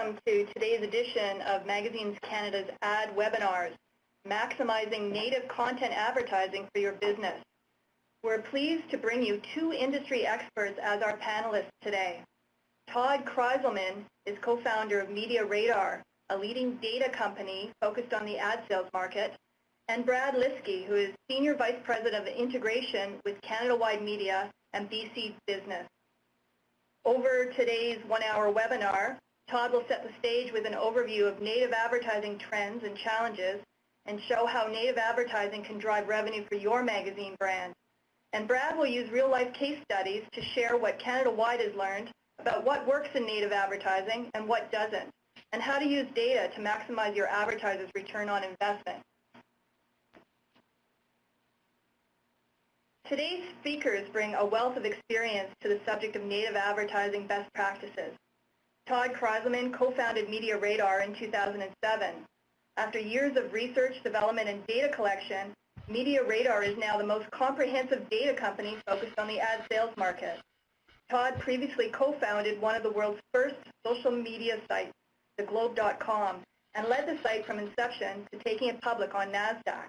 welcome to today's edition of Magazines Canada's Ad Webinars, Maximizing Native Content Advertising for Your Business. We're pleased to bring you two industry experts as our panelists today. Todd Krizelman is co-founder of MediaRadar, a leading data company focused on the ad sales market, and Brad Liski, who is Senior Vice President of Integration with Canada Wide Media and BCBusiness. Over today's one-hour webinar, Todd will set the stage with an overview of native advertising trends and challenges and show how native advertising can drive revenue for your magazine brand. And Brad will use real-life case studies to share what Canada Wide has learned about what works in native advertising and what doesn't, and how to use data to maximize your advertisers' return on investment. Today's speakers bring a wealth of experience to the subject of native advertising best practices. Todd Krizelman co-founded MediaRadar in 2007. After years of research, development, and data collection, MediaRadar is now the most comprehensive data company focused on the ad sales market. Todd previously co-founded one of the world's first social media sites, theglobe.com, and led the site from inception to taking it public on NASDAQ.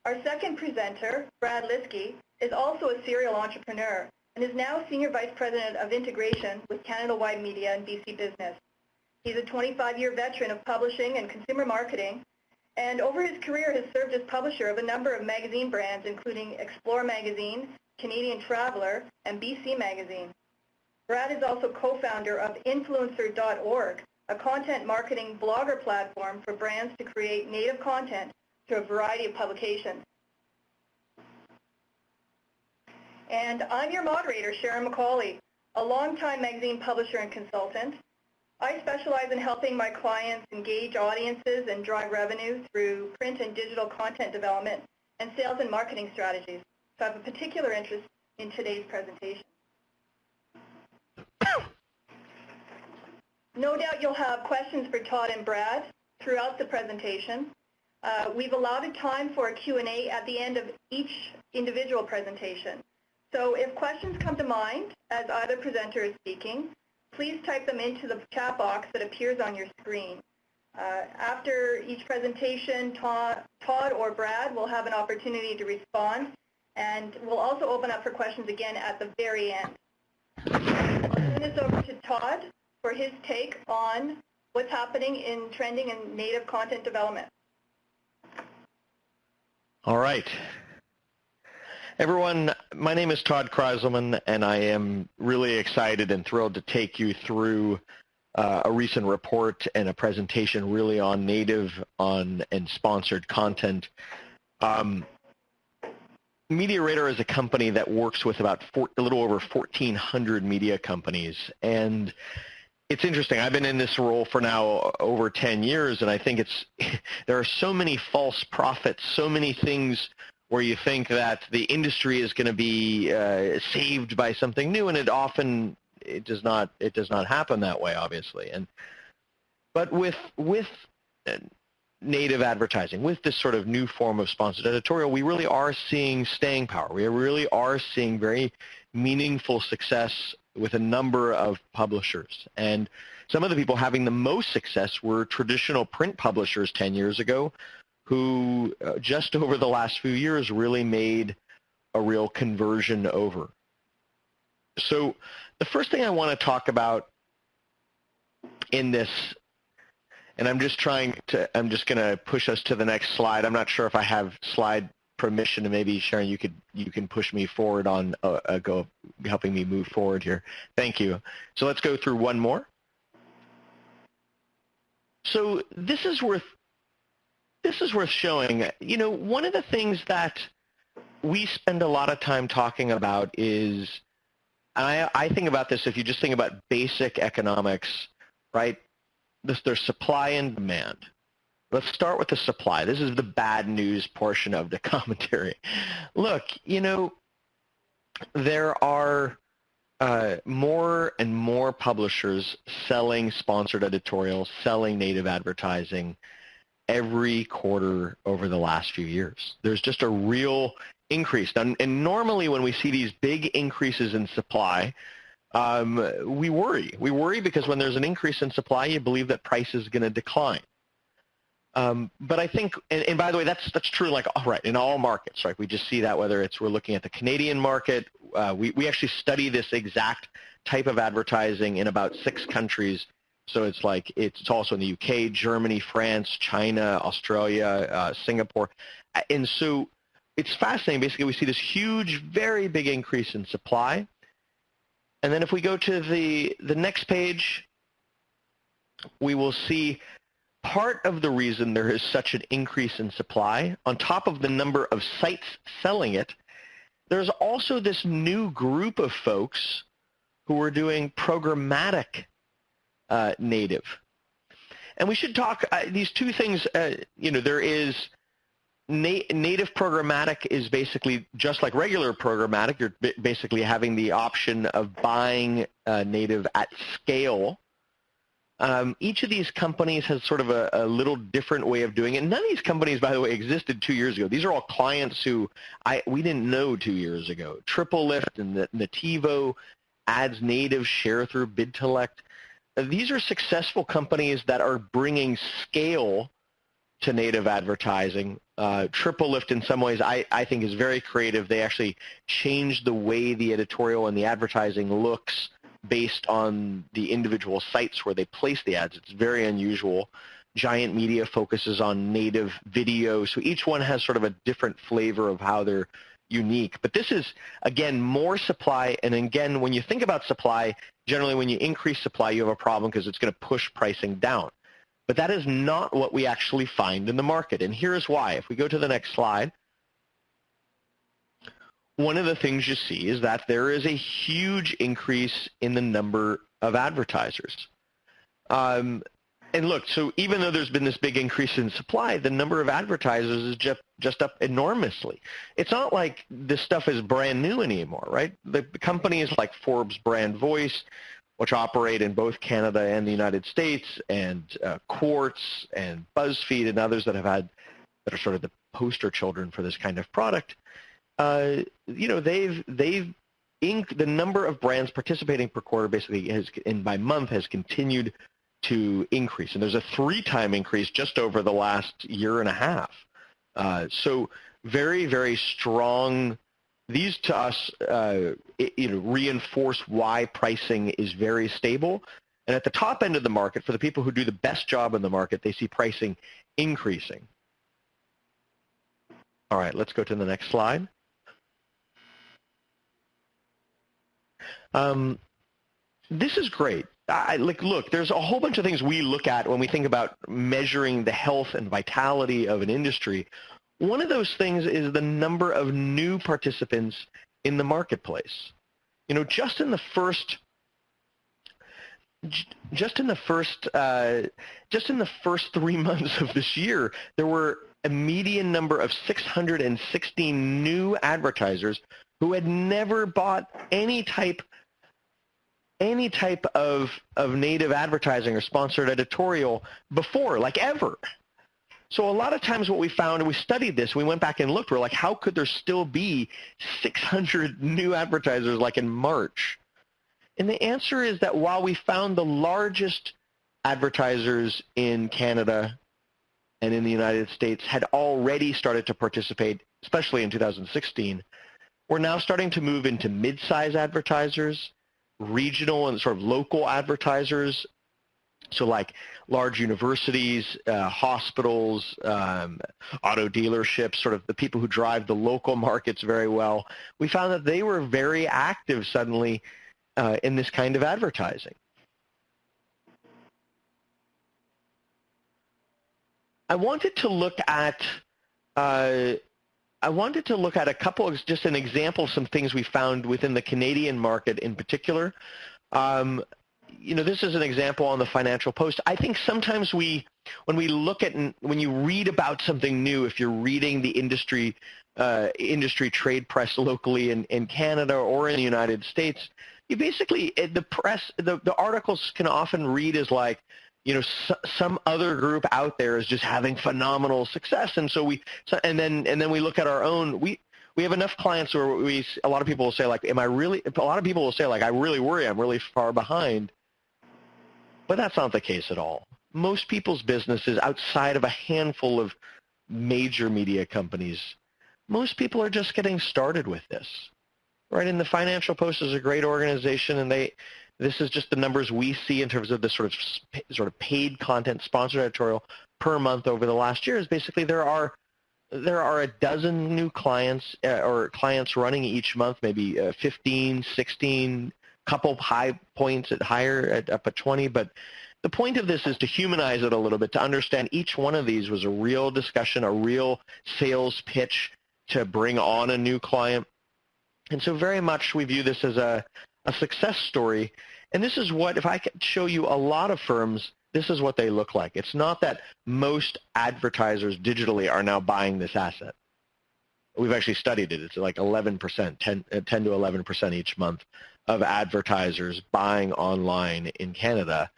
Our second presenter, Brad Liski, is also a serial entrepreneur and is now Senior Vice President of Integration with Canada Wide Media and BCBusiness. He's a 25-year veteran of publishing and consumer marketing, and over his career has served as publisher of a number of magazine brands, including Explore Magazine, Canadian Traveller, and BCMagazine. Brad is also co-founder of Influencer.org, a content marketing blogger platform for brands to create native content to a variety of publications. And I'm your moderator, Sharon McCauley, a longtime magazine publisher and consultant. I specialize in helping my clients engage audiences and drive revenue through print and digital content development and sales and marketing strategies. So I have a particular interest in today's presentation. No doubt you'll have questions for Todd and Brad throughout the presentation. We've allotted time for a Q&A at the end of each individual presentation. So if questions come to mind as either presenter is speaking, please type them into the chat box that appears on your screen. After each presentation, Todd or Brad will have an opportunity to respond, and we'll also open up for questions again at the very end. I'll turn this over to Todd for his take on what's happening in trending and native content development. All right. Everyone, my name is Todd Krizelman, and I am really excited and thrilled to take you through a recent report and a presentation really on native and sponsored content. MediaRadar is a company that works with about a little over 1,400 media companies, and it's interesting. I've been in this role for now over 10 years, and I think there are so many false prophets, so many things where you think that the industry is going to be saved by something new, and it does not happen that way, obviously. But with native advertising, with this sort of new form of sponsored editorial, we really are seeing staying power. We really are seeing very meaningful success with a number of publishers. And some of the people having the most success were traditional print publishers 10 years ago who just over the last few years really made a real conversion over. So the first thing I want to talk about in this, and I'm just going to push us to the next slide. I'm not sure if I have slide permission, and maybe Sharon, you can push me forward on helping me move forward here. Thank you. So let's go through one more. So this is worth showing. You know, one of the things that we spend a lot of time talking about is, and I think about this, if you just think about basic economics, right? There's supply and demand. Let's start with the supply. This is the bad news portion of the commentary. Look, you know, there are more and more publishers selling sponsored editorials, selling native advertising every quarter over the last few years. There's just a real increase. And normally when we see these big increases in supply, we worry. We worry because when there's an increase in supply, you believe that price is going to decline. But I think, and by the way, that's true, like, right, in all markets, right? We just see that whether we're looking at the Canadian market. We actually study this exact type of advertising in about 6 countries. So it's also in the UK, Germany, France, China, Australia, Singapore. And so it's fascinating. Basically, we see this huge, very big increase in supply. And then if we go to the next page, we will see part of the reason there is such an increase in supply, on top of the number of sites selling it, there's also this new group of folks who are doing programmatic native. And we should talk, these two things, there is native programmatic is basically just like regular programmatic. You're basically having the option of buying native at scale. Each of these companies has sort of a little different way of doing it. None of these companies, by the way, existed 2 years ago. These are all clients who we didn't know 2 years ago. Triple Lift and Nativo, Ads Native, Share Through, BidTelect. These are successful companies that are bringing scale to native advertising. Triple Lift, in some ways, I think is very creative. They actually changed the way the editorial and the advertising looks based on the individual sites where they place the ads. It's very unusual. Giant Media focuses on native video, so each one has sort of a different flavor of how they're unique. But this is, again, more supply, and again, when you think about supply, generally when you increase supply, you have a problem because it's going to push pricing down. But that is not what we actually find in the market, and here's why. If we go to the next slide, one of the things you see is that there is a huge increase in the number of advertisers. And look, so even though there's been this big increase in supply, the number of advertisers is just up enormously. It's not like this stuff is brand new anymore, right? The companies like Forbes Brand Voice, which operate in both Canada and the United States, and Quartz and BuzzFeed and others that are sort of the poster children for this kind of product, the number of brands participating per quarter basically and by month has continued to increase, and there's a 3-time increase just over the last year and a half. So very, very strong. These to us, reinforce why pricing is very stable. And at the top end of the market, for the people who do the best job in the market, they see pricing increasing. All right, let's go to the next slide. This is great. Look, there's a whole bunch of things we look at when we think about measuring the health and vitality of an industry. One of those things is the number of new participants in the marketplace. Just in the first 3 months of this year, there were a median number of 616 new advertisers who had never bought any type of native advertising or sponsored editorial before, like ever. So a lot of times what we found, and we studied this, we went back and looked, we're like, how could there still be 600 new advertisers like in March? And the answer is that while we found the largest advertisers in Canada and in the United States had already started to participate, especially in 2016, we're now starting to move into mid-size advertisers, regional and sort of local advertisers, so like large universities, hospitals, auto dealerships, sort of the people who drive the local markets very well. We found that they were very active suddenly in this kind of advertising. I wanted to look at a couple of, just an example of some things we found within the Canadian market in particular. This is an example on the Financial Post. I think sometimes when you read about something new, if you're reading the industry trade press locally in Canada or in the United States, you basically, the articles can often read as like, some other group out there is just having phenomenal success, and then we look at our own. we have enough clients where a lot of people will say, like, a lot of people will say, like, I really worry, I'm really far behind. But that's not the case at all. Most people's businesses, outside of a handful of major media companies, most people are just getting started with this, right? And the Financial Post is a great organization, and this is just the numbers we see in terms of the sort of paid content, sponsored editorial per month over the last year. Is basically there are a dozen new clients or clients running each month, maybe 15, 16, couple high points up at 20. But the point of this is to humanize it a little bit, to understand each one of these was a real discussion, a real sales pitch to bring on a new client. And so very much we view this as a success story. And this is what, if I could show you a lot of firms, this is what they look like. It's not that most advertisers digitally are now buying this asset. We've actually studied it. It's like 11%, 10 to 11% each month of advertisers buying online in Canada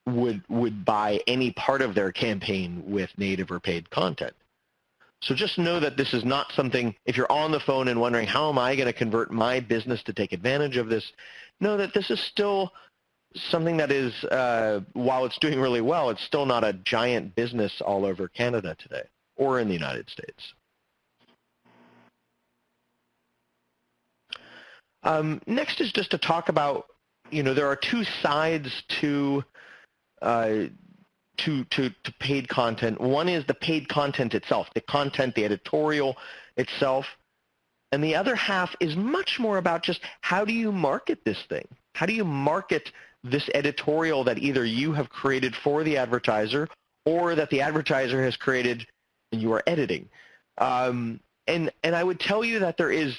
would buy any part of their campaign with native or paid content. So just know that this is not something, if you're on the phone and wondering, how am I going to convert my business to take advantage of this, know that this is still something that is, while it's doing really well, it's still not a giant business all over Canada today or in the United States. Next is just to talk about, there are two sides to paid content. One is the paid content itself, the content, the editorial itself. And the other half is much more about just how do you market this thing? How do you market this editorial that either you have created for the advertiser or that the advertiser has created and you are editing? And I would tell you that there is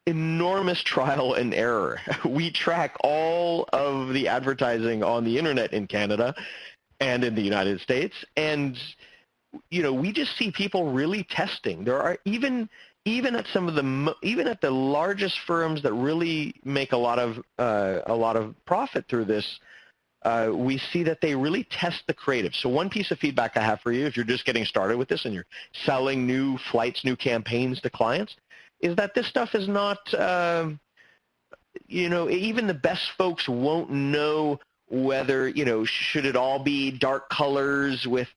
enormous trial and error. We track all of the advertising on the internet in Canada and in the United States, and we just see people really testing. There are even at some of the largest firms that really make a lot of profit through this, we see that they really test the creative. So one piece of feedback I have for you, if you're just getting started with this and you're selling new flights, new campaigns to clients, is that this stuff is not, even the best folks won't know whether, should it all be dark colors with,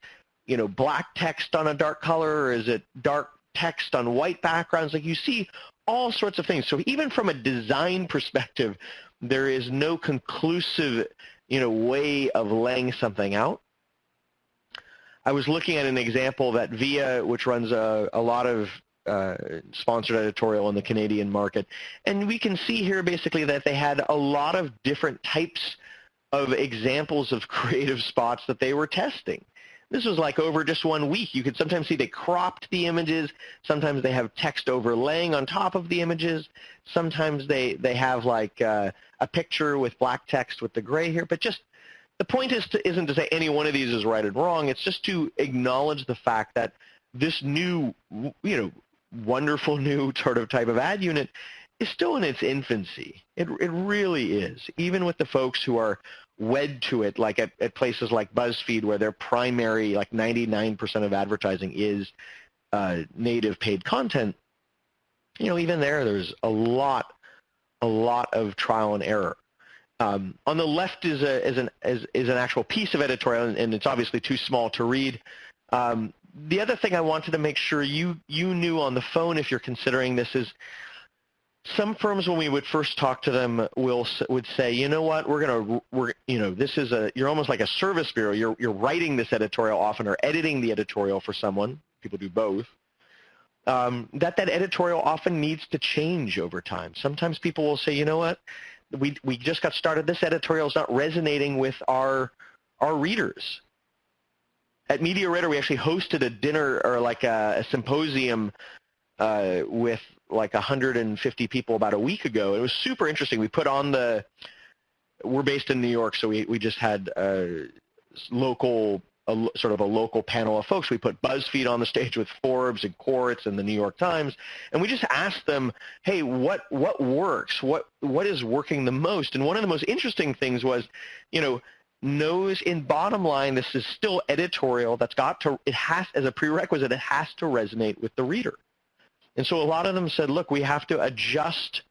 black text on a dark color, or is it dark text on white backgrounds? Like, you see all sorts of things. So even from a design perspective, there is no conclusive, way of laying something out. I was looking at an example that Via, which runs a lot of sponsored editorial in the Canadian market, and we can see here basically that they had a lot of different types of examples of creative spots that they were testing. This was like over just 1 week. You could sometimes see they cropped the images. Sometimes they have text overlaying on top of the images. Sometimes they have like a picture with black text with the gray here. But just the point isn't to say any one of these is right and wrong. It's just to acknowledge the fact that this new, wonderful new sort of type of ad unit is still in its infancy. It really is. Even with the folks who are wed to it, like at places like BuzzFeed, where their primary, like 99% of advertising is native paid content, even there's a lot of trial and error. On the left is an actual piece of editorial, and it's obviously too small to read. The other thing I wanted to make sure you knew on the phone, if you're considering this, is some firms, when we would first talk to them, would say, you know what, you're almost like a service bureau. You're writing this editorial often, or editing the editorial for someone. People do both. That editorial often needs to change over time. Sometimes people will say, you know what, we just got started. This editorial is not resonating with our readers. At MediaRadar, we actually hosted a dinner, or like a symposium with like 150 people about a week ago. It was super interesting. We put on we're based in New York, so we just had sort of a local panel of folks. We put BuzzFeed on the stage with Forbes and Quartz and the New York Times, and we just asked them, hey, what works? What is working the most? And one of the most interesting things was, knows in bottom line, this is still editorial that's as a prerequisite, it has to resonate with the reader. And so a lot of them said, look, we have to adjust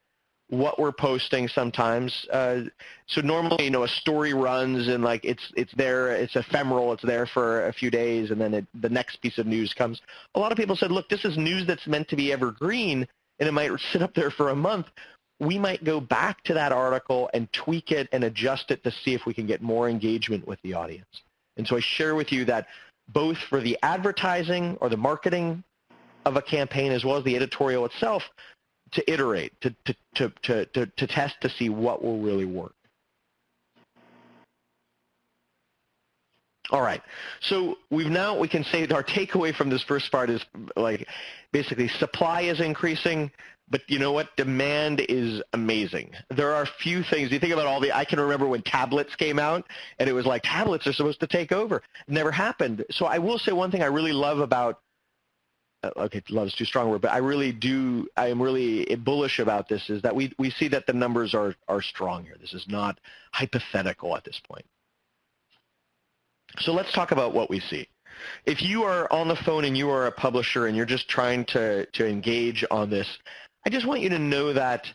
what we're posting sometimes. So normally, a story runs and like it's there, it's ephemeral, it's there for a few days, and then the next piece of news comes. A lot of people said, look, this is news that's meant to be evergreen, and it might sit up there for a month. We might go back to that article and tweak it and adjust it to see if we can get more engagement with the audience. And so I share with you that both for the advertising or the marketing of a campaign as well as the editorial itself, to iterate, to test to see what will really work. All right, so we can say our takeaway from this first part is like basically supply is increasing, but you know what? Demand is amazing. There are a few things. You think about I can remember when tablets came out, and it was like tablets are supposed to take over. It never happened. So I will say one thing I really love about okay, love is too strong a word, but I am really bullish about this, is that we see that the numbers are strong here. This is not hypothetical at this point. So let's talk about what we see. If you are on the phone and you are a publisher and you're just trying to engage on this, I just want you to know that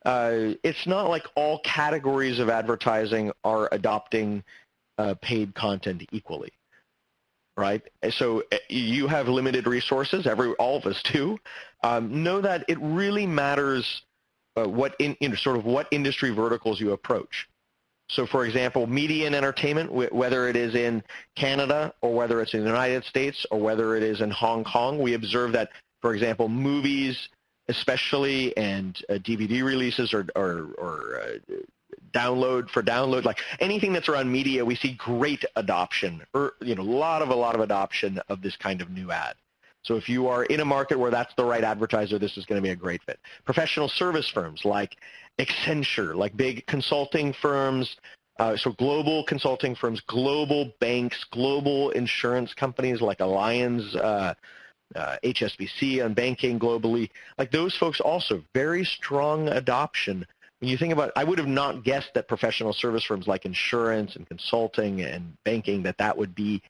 it's not like all categories of advertising are adopting paid content equally. Right? So you have limited resources, all of us do. Know that it really matters what industry verticals you approach. So for example, media and entertainment, whether it is in Canada or whether it's in the United States or whether it is in Hong Kong, we observe that, for example, movies especially and DVD releases or download, like anything that's around media, we see great adoption, or a lot of adoption of this kind of new ad. So if you are in a market where that's the right advertiser, this is going to be a great fit. Professional service firms like Accenture, like big consulting firms, so global consulting firms, global banks, global insurance companies like Allianz, HSBC on banking globally, like those folks also, very strong adoption. When you think about it, I would have not guessed that professional service firms like insurance and consulting and banking, that would be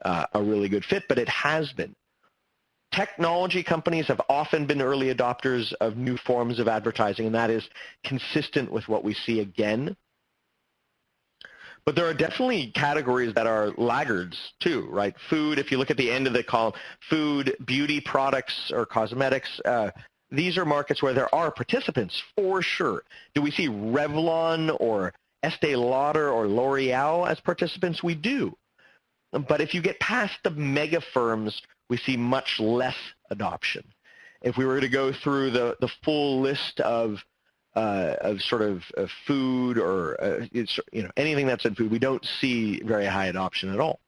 a really good fit, but it has been. Technology companies have often been early adopters of new forms of advertising, and that is consistent with what we see again. But there are definitely categories that are laggards too, right? Food, if you look at the end of the column, food, beauty products or cosmetics, these are markets where there are participants for sure. Do we see Revlon or Estee Lauder or L'Oreal as participants? We do. But if you get past the mega firms, we see much less adoption. If we were to go through the full list of food or anything that's in food, we don't see very high adoption at all.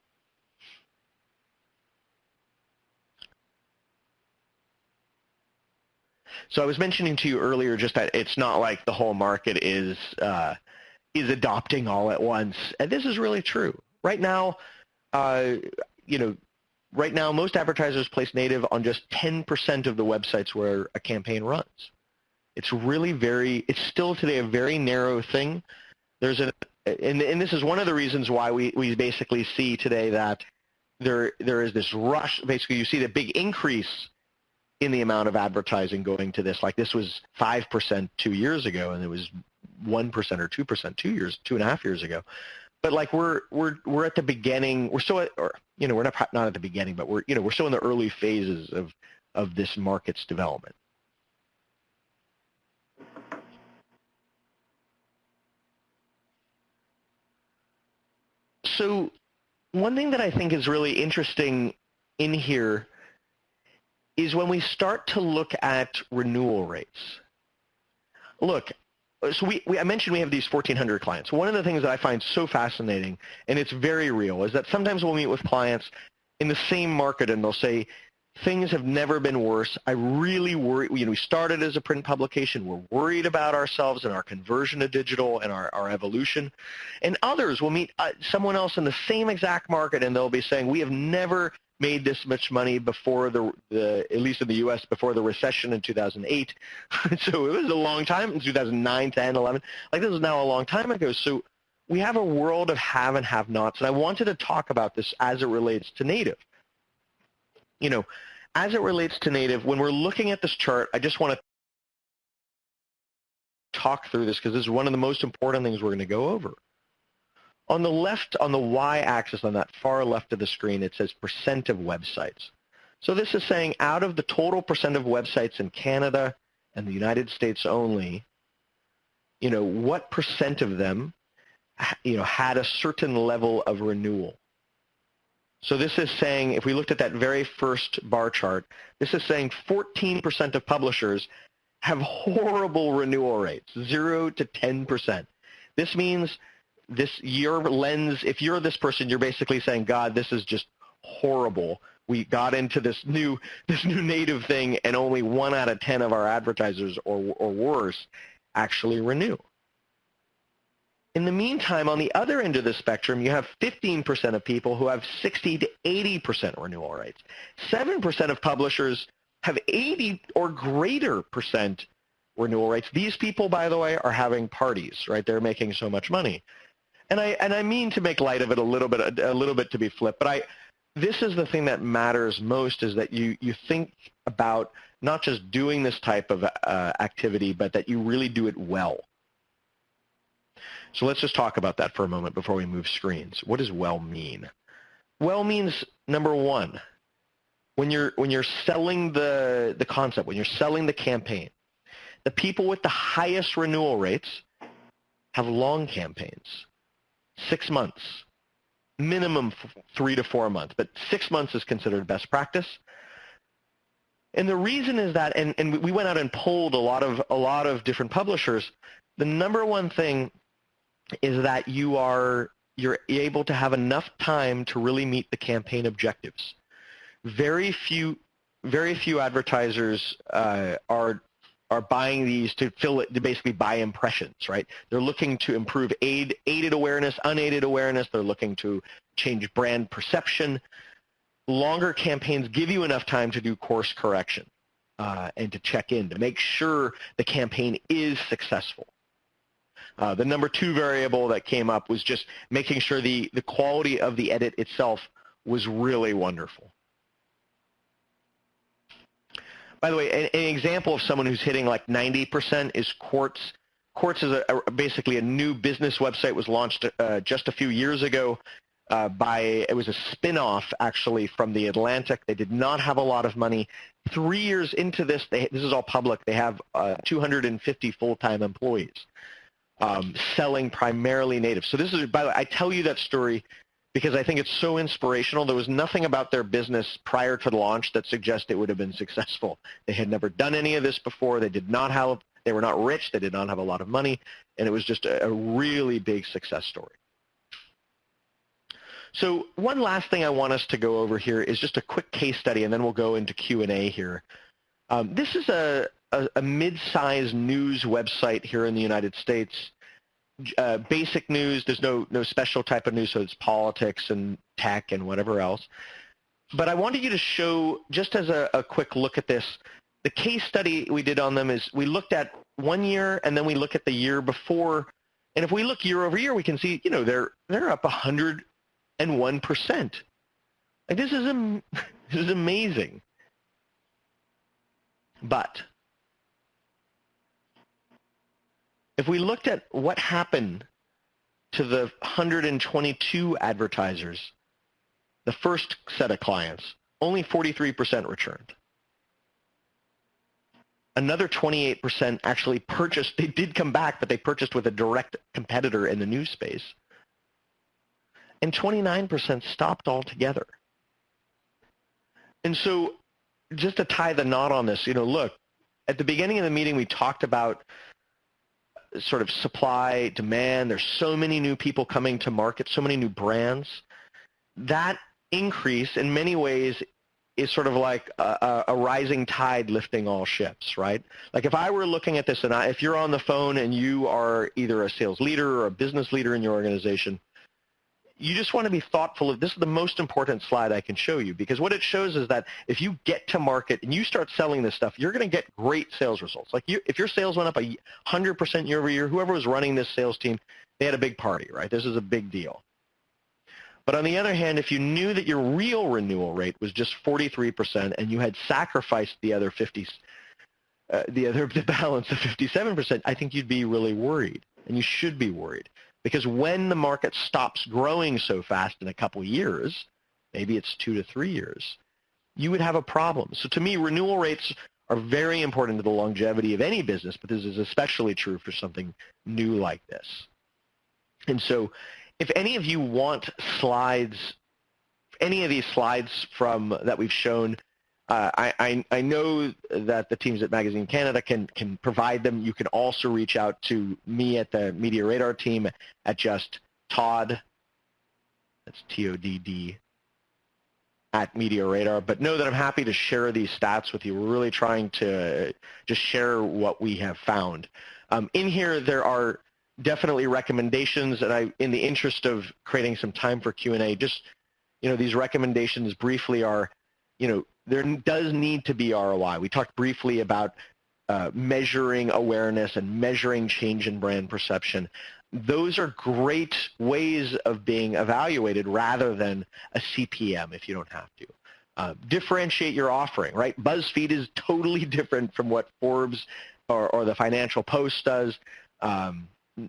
So I was mentioning to you earlier just that it's not like the whole market is adopting all at once, and this is really true. Right now, most advertisers place native on just 10% of the websites where a campaign runs. It's really it's still today a very narrow thing. And this is one of the reasons why we basically see today that there is this rush. Basically, you see the big increase in the amount of advertising going to this. Like this was 5% 2 years ago, and it was 1% or 2% 2.5 years ago. But like we're at the beginning. We're still we're not at the beginning, but we're still in the early phases of this market's development. So one thing that I think is really interesting in here is when we start to look at renewal rates. Look, so I mentioned we have these 1,400 clients. One of the things that I find so fascinating, and it's very real, is that sometimes we'll meet with clients in the same market and they'll say, things have never been worse. I really worry. We started as a print publication. We're worried about ourselves and our conversion to digital and our evolution. And others will meet someone else in the same exact market and they'll be saying, we have never made this much money before at least in the U.S., before the recession in 2008. So it was a long time, in 2009, 10, 11. Like this is now a long time ago. So we have a world of have and have nots. And I wanted to talk about this as it relates to native. as it relates to native, when we're looking at this chart, I just want to talk through this because this is one of the most important things we're going to go over. On the left, on the y-axis, on that far left of the screen, it says percent of websites. So this is saying out of the total percent of websites in Canada and the United States only, what percent of them, had a certain level of renewal. So this is saying, if we looked at that very first bar chart, this is saying 14% of publishers have horrible renewal rates, 0 to 10%. This means your lens, if you're this person, you're basically saying, God, this is just horrible. We got into this new native thing, and only 1 out of 10 of our advertisers or worse actually renew. In the meantime, on the other end of the spectrum, you have 15% of people who have 60 to 80% renewal rates. 7% of publishers have 80 or greater percent renewal rates. These people, by the way, are having parties, right? They're making so much money. And I mean to make light of it a little bit to be flip, but this is the thing that matters most, is that you think about not just doing this type of activity, but that you really do it well. So let's just talk about that for a moment before we move screens. What does well mean? Well means, number one, when you're selling the concept, when you're selling the campaign, the people with the highest renewal rates have long campaigns, 6 months, minimum 3 to 4 months, but 6 months is considered best practice. And the reason is that, and we went out and polled a lot of different publishers, the number one thing is that you're able to have enough time to really meet the campaign objectives. Very few advertisers are buying these to basically buy impressions, right? They're looking to improve aided awareness, unaided awareness. They're looking to change brand perception. Longer campaigns give you enough time to do course correction and to check in to make sure the campaign is successful. The number 2 variable that came up was just making sure the quality of the edit itself was really wonderful. By the way, an example of someone who's hitting like 90% is Quartz. Quartz is basically a new business website, was launched just a few years ago it was a spin-off actually from The Atlantic. They did not have a lot of money. 3 years into this, this is all public, they have 250 full-time employees selling primarily native. So this is, by the way, I tell you that story because I think it's so inspirational. There was nothing about their business prior to the launch that suggests it would have been successful. They had never done any of this before. They were not rich. They did not have a lot of money. And it was just a really big success story. So one last thing I want us to go over here is just a quick case study, and then we'll go into Q&A here. This is a mid-sized news website here in the United States. Basic news, there's no special type of news, so it's politics and tech and whatever else. But I wanted you to show, just as a quick look at this, the case study we did on them is we looked at 1 year and then we look at the year before. And if we look year over year, we can see, they're up 101%. Like this is amazing. But if we looked at what happened to the 122 advertisers, the first set of clients, only 43% returned. Another 28% actually purchased. They did come back, but they purchased with a direct competitor in the news space. And 29% stopped altogether. And so just to tie the knot on this, look, at the beginning of the meeting, we talked about sort of supply, demand. There's so many new people coming to market, so many new brands. That increase, in many ways, is sort of like a rising tide lifting all ships, right? Like if I were looking at this, and if you're on the phone and you are either a sales leader or a business leader in your organization, you just want to be thoughtful of, this is the most important slide I can show you, because what it shows is that if you get to market and you start selling this stuff, you're going to get great sales results. Like if your sales went up 100% year over year, whoever was running this sales team, they had a big party, right? This is a big deal. But on the other hand, if you knew that your real renewal rate was just 43% and you had sacrificed the other the balance of 57%, I think you'd be really worried, and you should be worried. Because when the market stops growing so fast in a couple of years, maybe it's 2 to 3 years, you would have a problem. So to me, renewal rates are very important to the longevity of any business, but this is especially true for something new like this. And so if any of you want slides, any of these slides from that we've shown, I know that the teams at Magazine Canada can provide them. You can also reach out to me at the MediaRadar team at just Todd, that's T-O-D-D, at MediaRadar. But know that I'm happy to share these stats with you. We're really trying to just share what we have found. In here, there are definitely recommendations, and in the interest of creating some time for Q&A, just, these recommendations briefly are, there does need to be ROI. We talked briefly about measuring awareness and measuring change in brand perception. Those are great ways of being evaluated rather than a CPM if you don't have to. Differentiate your offering, right? BuzzFeed is totally different from what Forbes or the Financial Post does.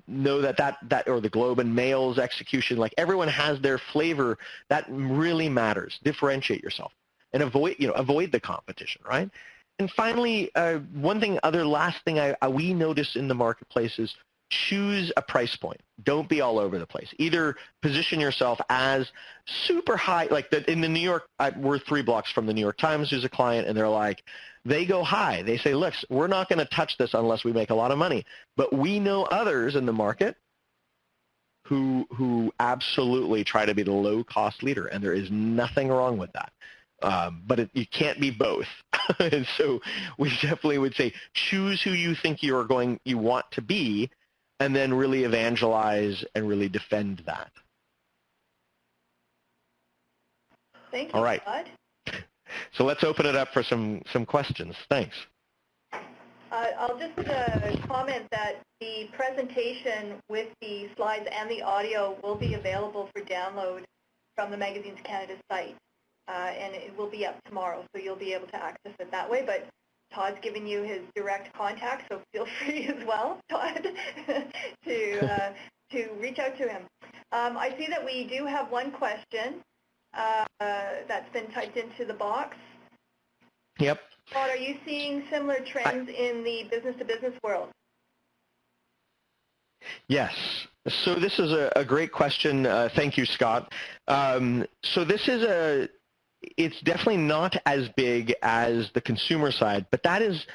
Know that or the Globe and Mail's execution, like everyone has their flavor. That really matters. Differentiate yourself and avoid the competition, right? And finally, last thing we notice in the marketplace is choose a price point. Don't be all over the place. Either position yourself as super high, like in the New York, we're 3 blocks from the New York Times, who's a client, and they're like, they go high. They say, look, we're not going to touch this unless we make a lot of money. But we know others in the market who absolutely try to be the low-cost leader, and there is nothing wrong with that. But you can't be both. And so we definitely would say choose who you think you want to be, and then really evangelize and really defend that. Thank you, all right. Todd. So let's open it up for some questions. Thanks. I'll just comment that the presentation with the slides and the audio will be available for download from the Magazines Canada site, and it will be up tomorrow, so you'll be able to access it that way. But Todd's given you his direct contact, so feel free as well, Todd, to reach out to him. I see that we do have one question that's been typed into the box. Yep. Todd, are you seeing similar trends in the business-to-business world? Yes. So this is a great question. Thank you, Scott. So this is it's definitely not as big as the consumer side, but that is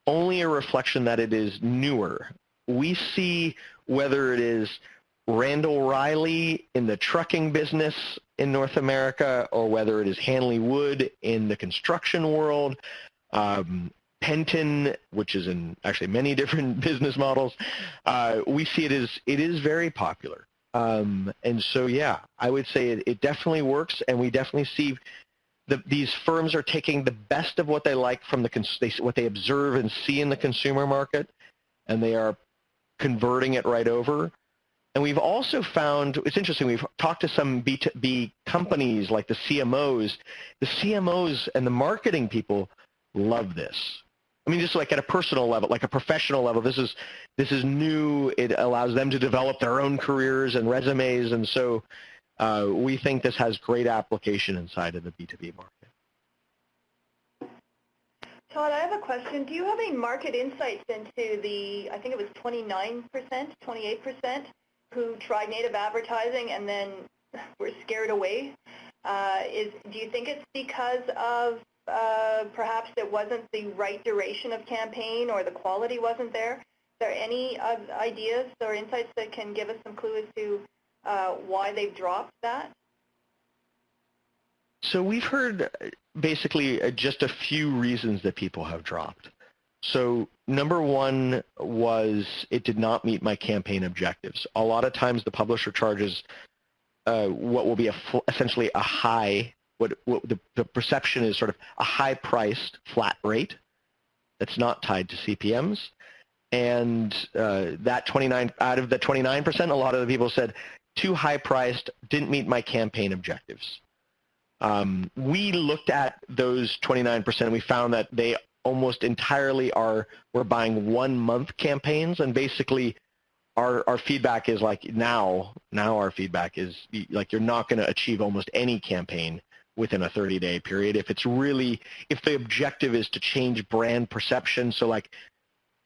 only a reflection that it is newer. We see whether it is Randall Riley in the trucking business in North America, or whether it is Hanley Wood in the construction world, Penton, which is in actually many different business models, we see it is very popular. And so, yeah, I would say it definitely works, and we definitely see these firms are taking the best of what they like from what they observe and see in the consumer market, and they are converting it right over. And we've also found, it's interesting, we've talked to some B2B companies like the CMOs. The CMOs and the marketing people love this. I mean, just like at a personal level, like a professional level, this is new. It allows them to develop their own careers and resumes, and so we think this has great application inside of the B2B market. Todd, I have a question. Do you have any market insights into the, I think it was 29%, 28%, who tried native advertising and then were scared away? Do you think it's because of perhaps it wasn't the right duration of campaign, or the quality wasn't there? Is there any ideas or insights that can give us some clue as to why they've dropped that? So we've heard basically just a few reasons that people have dropped. So number one was it did not meet my campaign objectives. A lot of times the publisher charges what will be essentially a high, what the perception is sort of a high-priced flat rate that's not tied to CPMs. And that 29, out of the 29%, a lot of the people said, too high priced, didn't meet my campaign objectives. We looked at those 29%, and we found that they almost entirely were buying 1 month campaigns, and basically our feedback is like now our feedback is like you're not going to achieve almost any campaign within a 30-day period if the objective is to change brand perception. So like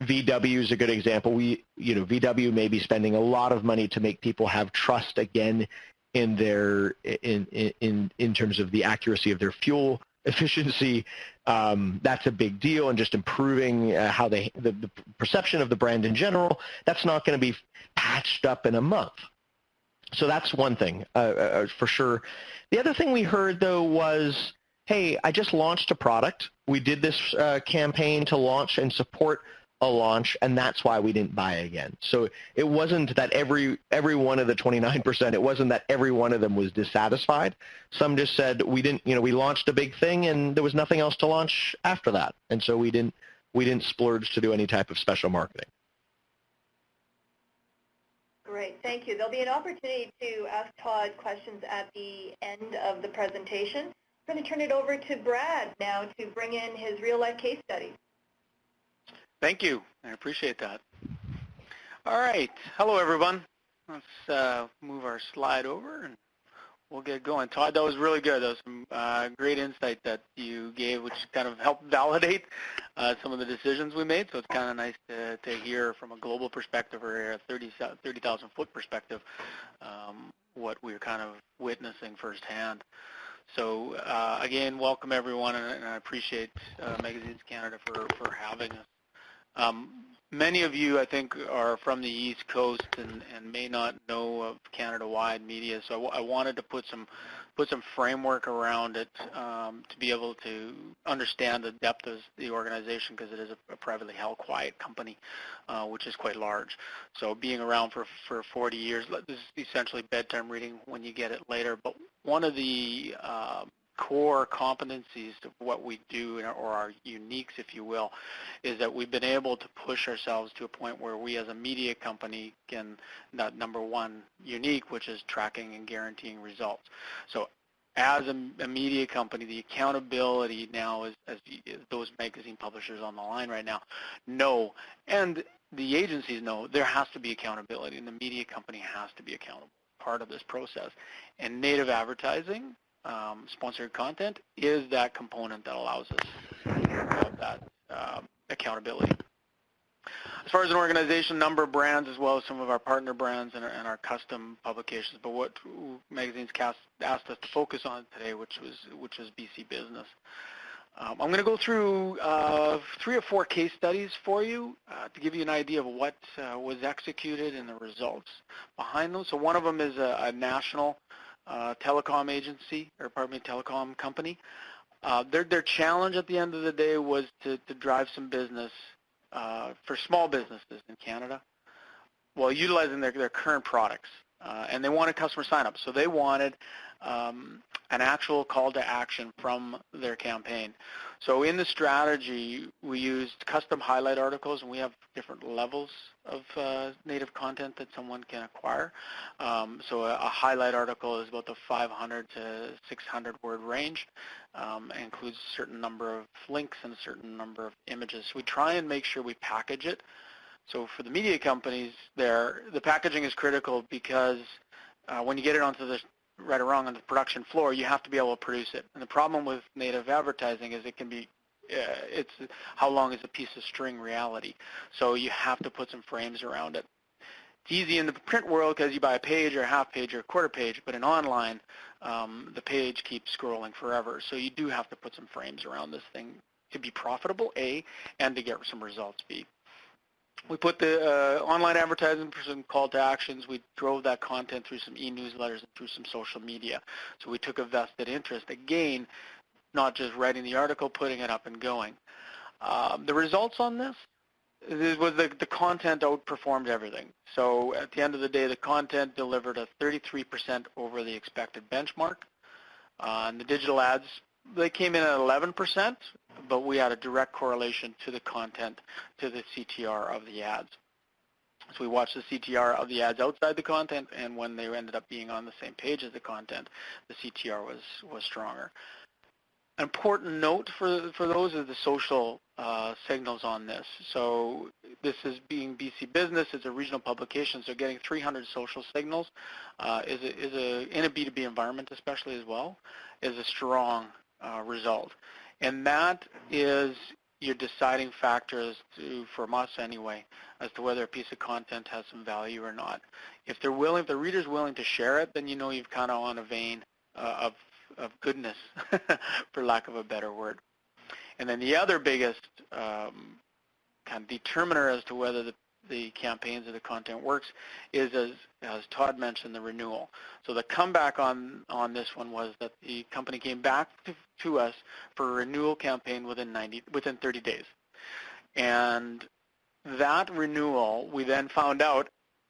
VW is a good example. VW may be spending a lot of money to make people have trust again in terms of the accuracy of their fuel efficiency. That's a big deal, and just improving how the perception of the brand in general. That's not going to be patched up in a month. So that's one thing for sure. The other thing we heard though was, hey, I just launched a product. We did this campaign to launch and support a launch, and that's why we didn't buy again. So it wasn't that every one of the 29%, it wasn't that every one of them was dissatisfied. Some just said we launched a big thing and there was nothing else to launch after that, and so we didn't splurge to do any type of special marketing. Great, thank you. There'll be an opportunity to ask Todd questions at the end of the presentation. I'm going to turn it over to Brad now to bring in his real-life case study. Thank you. I appreciate that. All right. Hello, everyone. Let's move our slide over, and we'll get going. Todd, that was really good. That was some great insight that you gave, which kind of helped validate some of the decisions we made. So it's kind of nice to hear from a global perspective or a 30,000-foot perspective what we're kind of witnessing firsthand. So again, welcome everyone, and I appreciate Magazines Canada for having us. Many of you, I think, are from the East Coast and may not know of Canada Wide Media, so I wanted to put some framework around it to be able to understand the depth of the organization, because it is a privately held, quiet company, which is quite large. So being around for 40 years, this is essentially bedtime reading when you get it later. But one of the core competencies of what we do, or our uniques, if you will, is that we've been able to push ourselves to a point where we as a media company can, that number one unique, which is tracking and guaranteeing results. So as a media company, the accountability now is, as those magazine publishers on the line right now know, and the agencies know, there has to be accountability, and the media company has to be accountable, part of this process. And native advertising, sponsored content, is that component that allows us to have that accountability. As far as an organization, number of brands, as well as some of our partner brands and our custom publications, but what Magazines asked us to focus on today, which was BC Business. I'm going to go through 3 or 4 case studies for you to give you an idea of what was executed and the results behind those. So one of them is a national telecom agency, or telecom company. Their challenge at the end of the day was to drive some business for small businesses in Canada while utilizing their current products. And they wanted customer sign-up. So they wanted an actual call to action from their campaign. So in the strategy, we used custom highlight articles, and we have different levels of native content that someone can acquire. So a highlight article is about the 500 to 600 word range, includes a certain number of links and a certain number of images. So we try and make sure we package it. So for the media companies there, the packaging is critical, because when you get it onto the right or wrong on the production floor, you have to be able to produce it. And the problem with native advertising is it can be, it's how long is a piece of string reality. So you have to put some frames around it. It's easy in the print world because you buy a page or a half page or a quarter page, but in online, the page keeps scrolling forever. So you do have to put some frames around this thing to be profitable, A, and to get some results, B. We put the online advertising for some call to actions. We drove that content through some e-newsletters and through some social media. So we took a vested interest. Again, not just writing the article, putting it up and going. The results on this was the content outperformed everything. So at the end of the day, the content delivered a 33% over the expected benchmark. And the digital ads, they came in at 11%, but we had a direct correlation to the content, to the CTR of the ads. So we watched the CTR of the ads outside the content, and when they ended up being on the same page as the content, the CTR was stronger. An important note for those is the social signals on this. So this is being BC Business, it's a regional publication, so getting 300 social signals in a B2B environment especially as well, is a strong result. And that is your deciding factor from us anyway, as to whether a piece of content has some value or not. If the reader's willing to share it, then you know you've kind of on a vein of goodness, for lack of a better word. And then the other biggest kind of determiner as to whether the campaigns or the content works is, as Todd mentioned, the renewal. So the comeback on this one was that the company came back to us for a renewal campaign within 30 days. And that renewal, we then found out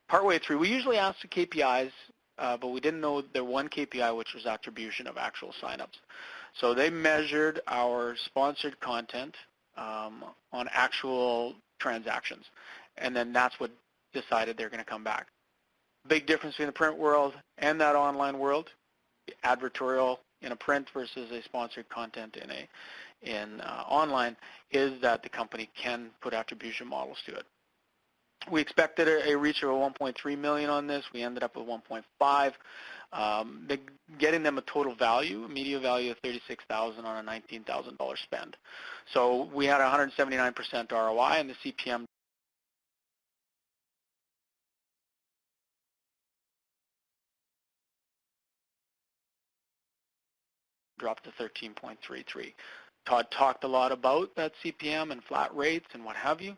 partway through. We usually ask the KPIs, but we didn't know the one KPI, which was attribution of actual signups. So they measured our sponsored content on actual transactions, and then that's what decided they're going to come back. Big difference between the print world and that online world, advertorial in a print versus a sponsored content in online, is that the company can put attribution models to it. We expected a reach of 1.3 million on this. We ended up with 1.5. Getting them a total value, a media value of $36,000 on a $19,000 spend. So we had 179% ROI, and the CPM dropped to 13.33. Todd talked a lot about that CPM and flat rates and what have you.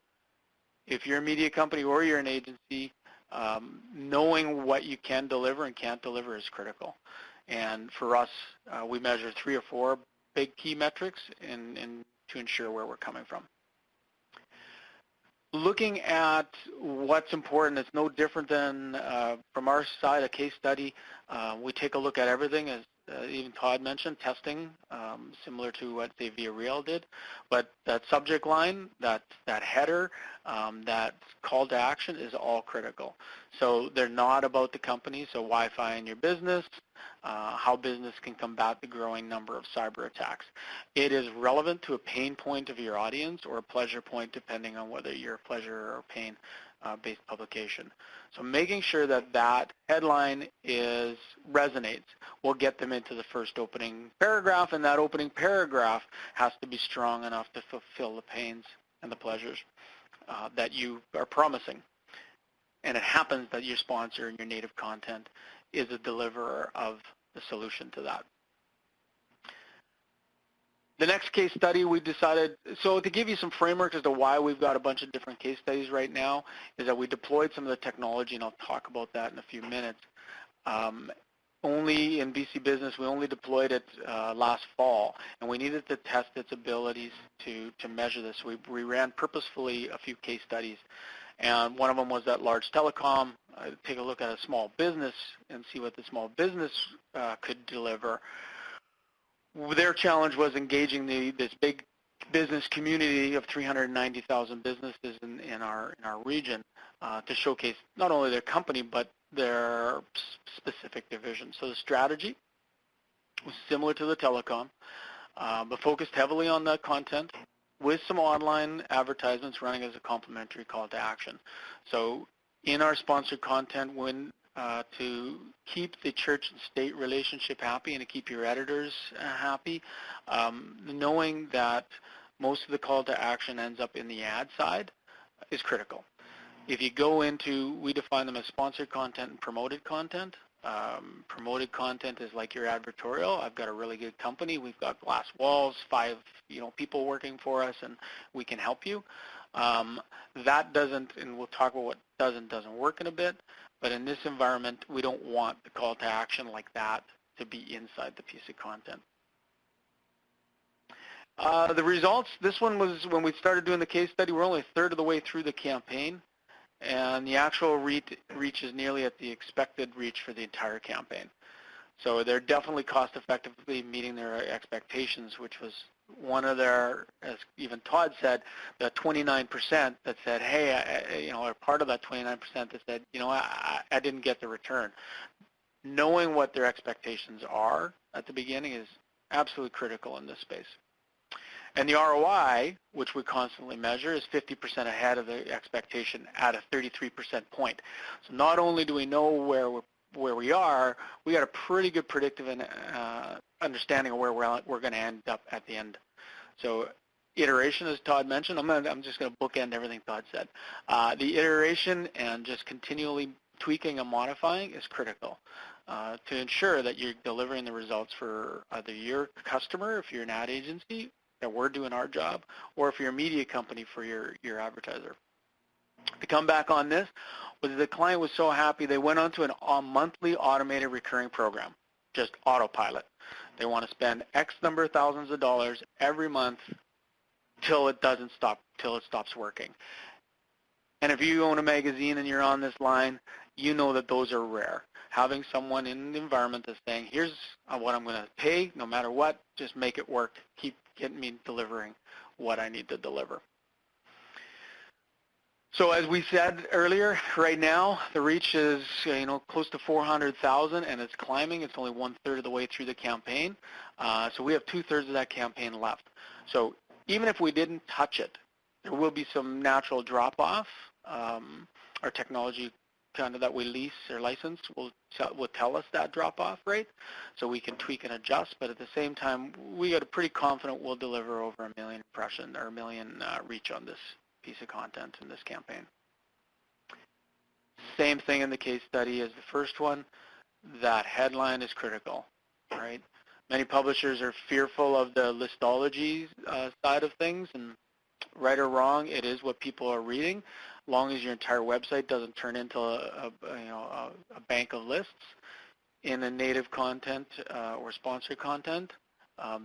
If you're a media company or you're an agency, knowing what you can deliver and can't deliver is critical. And for us, we measure 3 or 4 big key metrics to ensure where we're coming from. Looking at what's important, it's no different than from our side, a case study. We take a look at everything, as even Todd mentioned, testing, similar to what say Via Real did. But that subject line, that header, that call to action is all critical. So they're not about the company, so Wi-Fi in your business, how business can combat the growing number of cyber attacks. It is relevant to a pain point of your audience or a pleasure point, depending on whether you're a pleasure or pain based publication. So making sure that that headline resonates will get them into the first opening paragraph, and that opening paragraph has to be strong enough to fulfill the pains and the pleasures that you are promising. And it happens that your sponsor and your native content is a deliverer of the solution to that. The next case study we decided, so to give you some framework as to why we've got a bunch of different case studies right now, is that we deployed some of the technology, and I'll talk about that in a few minutes. Only in BC Business, we only deployed it last fall, and we needed to test its abilities to measure this. We ran purposefully a few case studies, and one of them was that large telecom. Take a look at a small business and see what the small business could deliver. Their challenge was engaging this big business community of 390,000 businesses in our region to showcase not only their company but their specific division. So the strategy was similar to the telecom, but focused heavily on the content with some online advertisements running as a complementary call to action. So in our sponsored content, to keep the church and state relationship happy and to keep your editors happy, knowing that most of the call to action ends up in the ad side is critical. If you go into, we define them as sponsored content and promoted content. Promoted content is like your advertorial. I've got a really good company. We've got glass walls, 5 people working for us, and we can help you. That doesn't, and we'll talk about what doesn't work in a bit, but in this environment, we don't want the call to action like that to be inside the piece of content. The results, this one was when we started doing the case study, we're only a third of the way through the campaign, and the actual reach is nearly at the expected reach for the entire campaign. So they're definitely cost effectively meeting their expectations, which was one of their, as even Todd said, the 29% that said, hey, or part of that 29% that said, I didn't get the return. Knowing what their expectations are at the beginning is absolutely critical in this space. And the ROI, which we constantly measure, is 50% ahead of the expectation at a 33% point. So not only do we know where we are, we got a pretty good predictive understanding of where we're going to end up at the end. So iteration, as Todd mentioned, I'm just going to bookend everything Todd said. The iteration and just continually tweaking and modifying is critical to ensure that you're delivering the results for either your customer, if you're an ad agency, that we're doing our job, or if you're a media company for your advertiser. To come back on this, was the client was so happy they went on to a monthly automated recurring program, just autopilot. They want to spend X number of thousands of dollars every month till it stops working. And if you own a magazine and you're on this line, you know that those are rare. Having someone in the environment that's saying, here's what I'm going to pay, no matter what, just make it work, keep getting me delivering what I need to deliver. So as we said earlier, right now the reach is close to 400,000 and it's climbing. It's only 1/3 of the way through the campaign. So we have 2/3 of that campaign left. So even if we didn't touch it, there will be some natural drop-off. Our technology kind of that we lease or license will tell us that drop-off rate, so we can tweak and adjust. But at the same time, we are pretty confident we'll deliver over 1 million impressions or 1 million reach on this piece of content in this campaign. Same thing in the case study as the first one. That headline is critical, right? Many publishers are fearful of the listology side of things, and right or wrong, it is what people are reading. As long as your entire website doesn't turn into a bank of lists in a native content or sponsored content,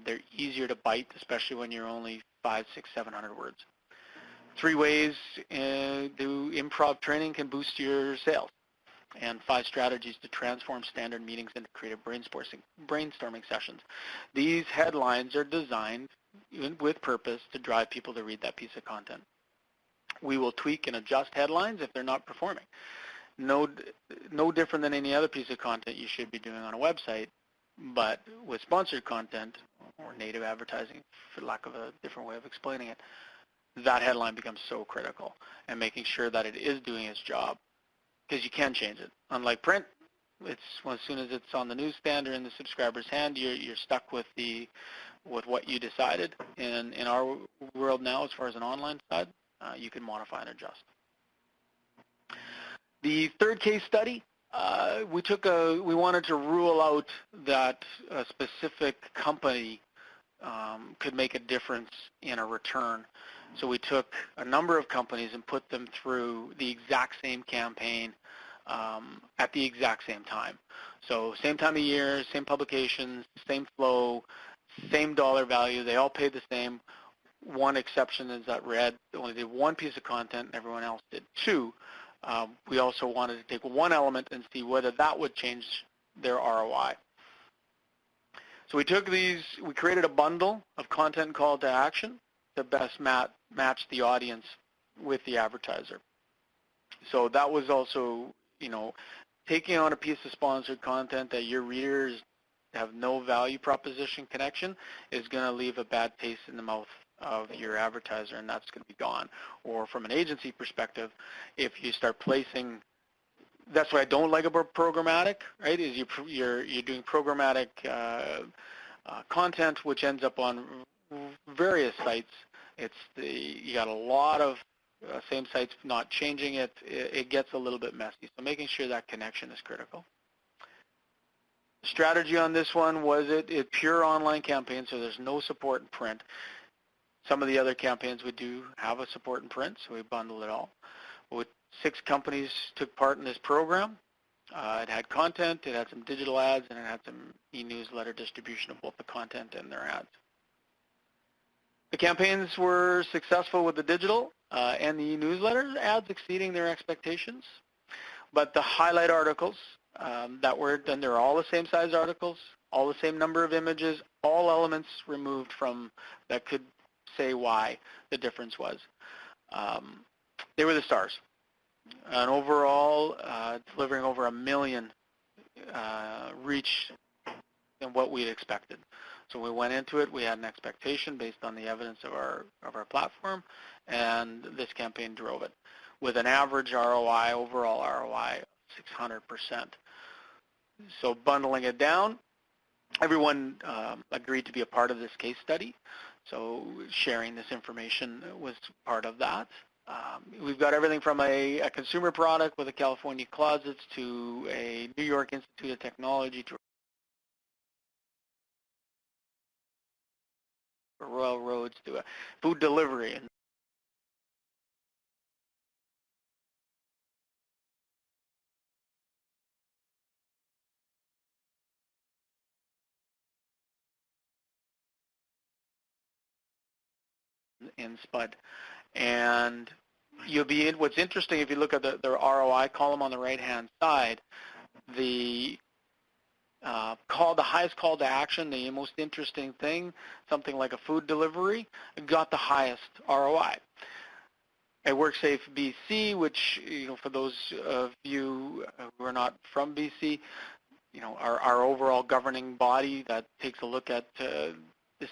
they're easier to bite, especially when you're only 500, 600, 700 words. 3 ways do improv training can boost your sales, and 5 strategies to transform standard meetings into creative brainstorming sessions. These headlines are designed with purpose to drive people to read that piece of content. We will tweak and adjust headlines if they're not performing. No different than any other piece of content you should be doing on a website, but with sponsored content or native advertising, for lack of a different way of explaining it, that headline becomes so critical, and making sure that it is doing its job, because you can change it. Unlike print, as soon as it's on the newsstand or in the subscriber's hand, you're stuck with what you decided. In our world now, as far as an online side, you can modify and adjust. The third case study, we wanted to rule out that a specific company could make a difference in a return. So we took a number of companies and put them through the exact same campaign at the exact same time. So same time of year, same publications, same flow, same dollar value. They all paid the same. One exception is that Red only did 1 piece of content and everyone else did 2. We also wanted to take one element and see whether that would change their ROI. So we took these, we created a bundle of content call to action to best match the audience with the advertiser. So that was also, taking on a piece of sponsored content that your readers have no value proposition connection is going to leave a bad taste in the mouth of your advertiser, and that's going to be gone. Or from an agency perspective, if you start placing, that's what I don't like about programmatic, right, is you're doing programmatic content which ends up on various sites. You got a lot of same sites not changing it. It gets a little bit messy. So making sure that connection is critical. Strategy on this one was it pure online campaign, so there's no support in print. Some of the other campaigns we do have a support in print, so we bundle it all. 6 companies took part in this program. It had content, it had some digital ads, and it had some e-newsletter distribution of both the content and their ads. The campaigns were successful with the digital and the e-newsletter ads exceeding their expectations, but the highlight articles that word, then they're all the same size articles, all the same number of images, all elements removed from that could say why the difference was. They were the stars. And overall, delivering over 1 million reach than what we'd expected. So we went into it, we had an expectation based on the evidence of our platform, and this campaign drove it with an average ROI, overall ROI, 600%. So bundling it down, everyone agreed to be a part of this case study. So sharing this information was part of that. We've got everything from a consumer product with the California Closets to a New York Institute of Technology to Royal Roads to a food delivery. In Spud. And what's interesting, if you look at the ROI column on the right-hand side, the highest call to action, the most interesting thing, something like a food delivery, got the highest ROI. At WorkSafe BC, which, for those of you who are not from BC, our overall governing body that takes a look at the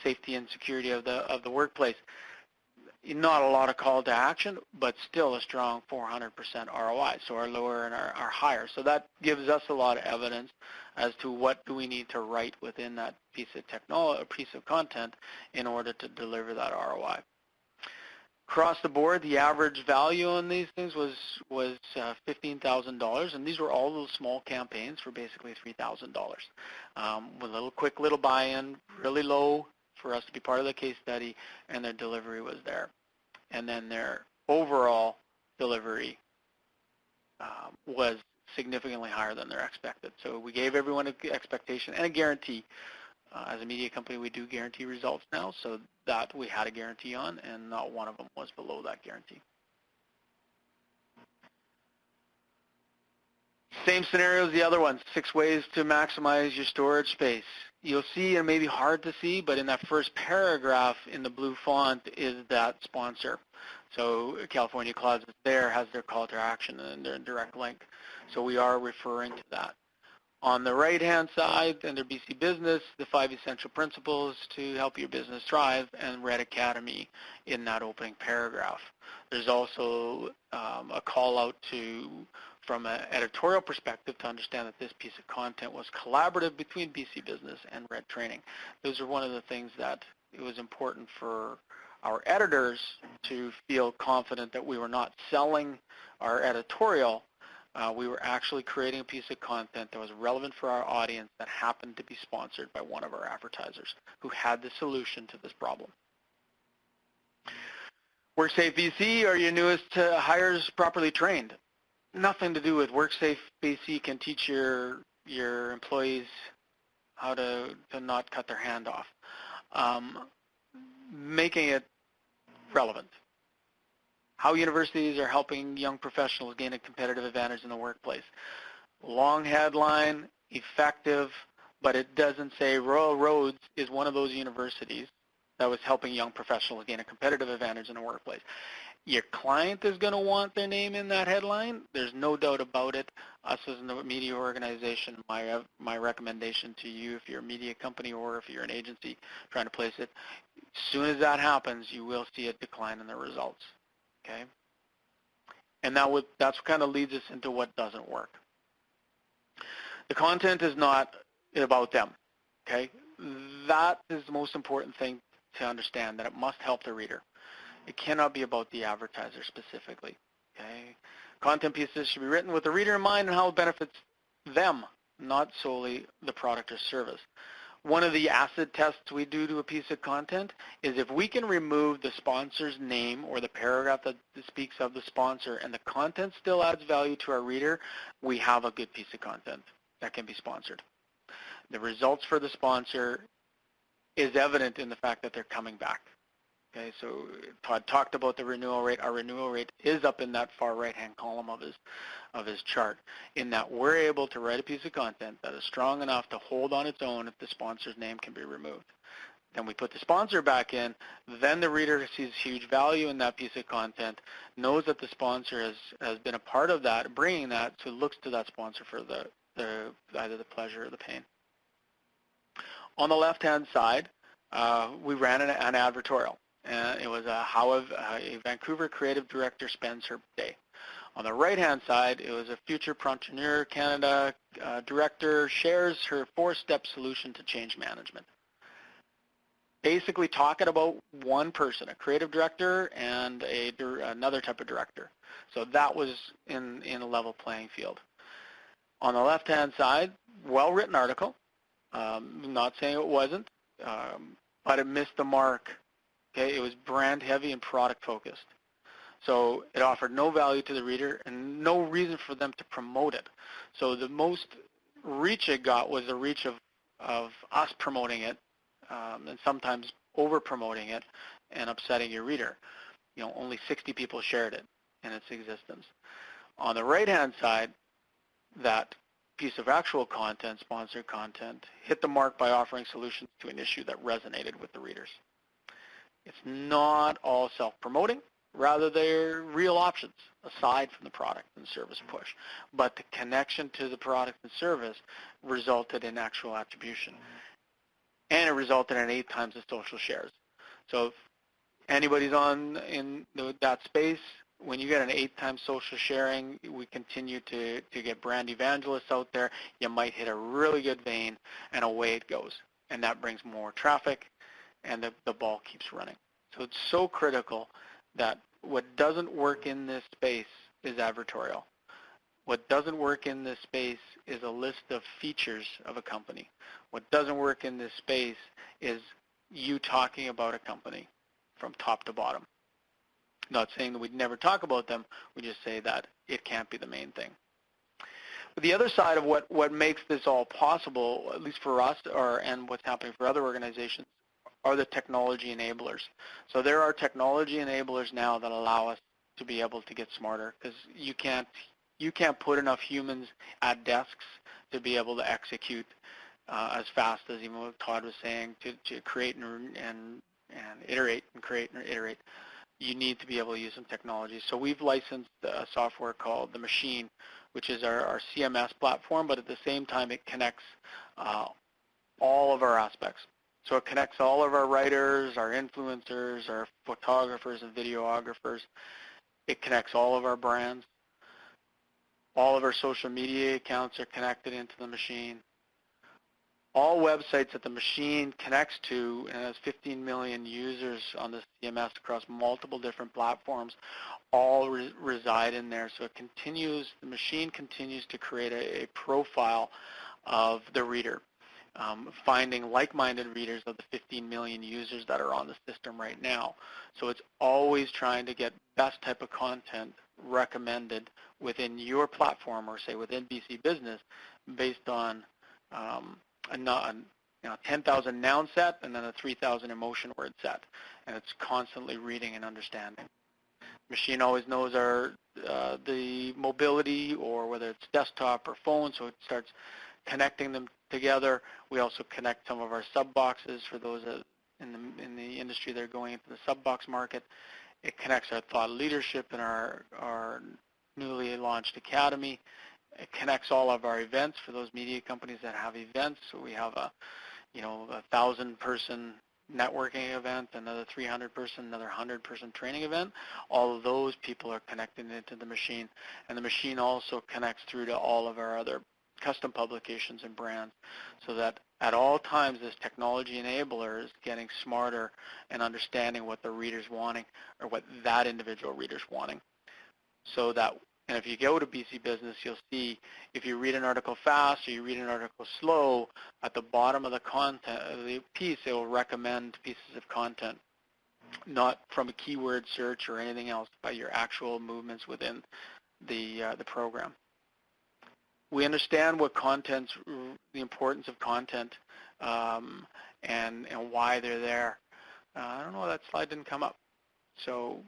safety and security of the workplace. Not a lot of call to action, but still a strong 400% ROI, so our lower and our higher. So that gives us a lot of evidence as to what do we need to write within that piece of content in order to deliver that ROI. Across the board, the average value on these things was $15,000, and these were all those small campaigns for basically $3,000. With a quick little buy-in, really low for us to be part of the case study, and their delivery was there. And then their overall delivery was significantly higher than they're expected. So we gave everyone an expectation and a guarantee. As a media company, we do guarantee results now, so that we had a guarantee on, and not one of them was below that guarantee. Same scenario as the other ones, 6 ways to maximize your storage space. You'll see, and maybe hard to see, but in that first paragraph in the blue font is that sponsor. So California Closets there has their call to action and their direct link. So we are referring to that. On the right-hand side, under BC Business, the 5 essential principles to help your business thrive, and Red Academy in that opening paragraph. There's also a call out from an editorial perspective to understand that this piece of content was collaborative between BC Business and Red Training. Those are one of the things that it was important for our editors to feel confident that we were not selling our editorial. We were actually creating a piece of content that was relevant for our audience that happened to be sponsored by one of our advertisers who had the solution to this problem. WorkSafe BC, are your newest hires properly trained? Nothing to do with WorkSafe BC can teach your employees how to not cut their hand off. Making it relevant. How universities are helping young professionals gain a competitive advantage in the workplace. Long headline, effective, but it doesn't say Royal Roads is one of those universities that was helping young professionals gain a competitive advantage in the workplace. Your client is going to want their name in that headline. There's no doubt about it. Us as a media organization, my recommendation to you, if you're a media company or if you're an agency trying to place it, as soon as that happens, you will see a decline in the results. Okay? And that's what kind of leads us into what doesn't work. The content is not about them. Okay? That is the most important thing to understand, that it must help the reader. It cannot be about the advertiser specifically. Okay? Content pieces should be written with the reader in mind and how it benefits them, not solely the product or service. One of the acid tests we do to a piece of content is if we can remove the sponsor's name or the paragraph that speaks of the sponsor and the content still adds value to our reader, we have a good piece of content that can be sponsored. The results for the sponsor is evident in the fact that they're coming back. Okay, so Todd talked about the renewal rate. Our renewal rate is up in that far right-hand column of his chart, in that we're able to write a piece of content that is strong enough to hold on its own if the sponsor's name can be removed. Then we put the sponsor back in, then the reader sees huge value in that piece of content, knows that the sponsor has been a part of that, bringing that, so looks to that sponsor for either the pleasure or the pain. On the left-hand side, we ran an advertorial. It was how a Vancouver creative director spends her day. On the right-hand side, it was a future Preneur Canada director shares her 4-step solution to change management. Basically talking about one person, a creative director and another type of director. So that was in a level playing field. On the left-hand side, well-written article. Not saying it wasn't, but it missed the mark. Okay, it was brand heavy and product focused. So it offered no value to the reader and no reason for them to promote it. So the most reach it got was the reach of us promoting it, and sometimes over promoting it and upsetting your reader. You know, only 60 people shared it in its existence. On the right-hand side, that piece of actual content, sponsored content, hit the mark by offering solutions to an issue that resonated with the readers. It's not all self-promoting. Rather, they're real options aside from the product and service push. But the connection to the product and service resulted in actual attribution. And it resulted in 8 times the social shares. So if anybody's in that space, when you get an 8 times social sharing, we continue to get brand evangelists out there. You might hit a really good vein, and away it goes. And that brings more traffic, and the ball keeps running. So it's so critical that what doesn't work in this space is advertorial. What doesn't work in this space is a list of features of a company. What doesn't work in this space is you talking about a company from top to bottom. Not saying that we'd never talk about them, we just say that it can't be the main thing. But the other side of what makes this all possible, at least for us and what's happening for other organizations, are the technology enablers. So there are technology enablers now that allow us to be able to get smarter, because you can't put enough humans at desks to be able to execute as fast as even what Todd was saying, to create and iterate and create and iterate. You need to be able to use some technology. So we've licensed a software called The Machine, which is our CMS platform, but at the same time it connects all of our aspects. So it connects all of our writers, our influencers, our photographers and videographers. It connects all of our brands. All of our social media accounts are connected into the machine. All websites that the machine connects to, and has 15 million users on the CMS across multiple different platforms, all reside in there. So the machine continues to create a profile of the reader, finding like-minded readers of the 15 million users that are on the system right now. So it's always trying to get best type of content recommended within your platform, or say within BC Business, based on a 10,000 noun set and then a 3,000 emotion word set, and it's constantly reading and understanding. Machine always knows the mobility, or whether it's desktop or phone, so it starts connecting them together. We also connect some of our sub boxes for those in the industry that are going into the sub box market. It connects our thought leadership and our newly launched academy. It connects all of our events for those media companies that have events. So we have a 1,000-person networking event, another 300-person, another 100-person training event. All of those people are connected into the machine, and the machine also connects through to all of our other custom publications and brands, so that at all times this technology enabler is getting smarter and understanding what the reader's wanting, or what that individual reader's wanting. So that, and if you go to BC Business, you'll see if you read an article fast or you read an article slow, at the bottom of the content of the piece, it will recommend pieces of content, not from a keyword search or anything else, but your actual movements within the program. We understand what the importance of content, and why they're there. I don't know why that slide didn't come up. So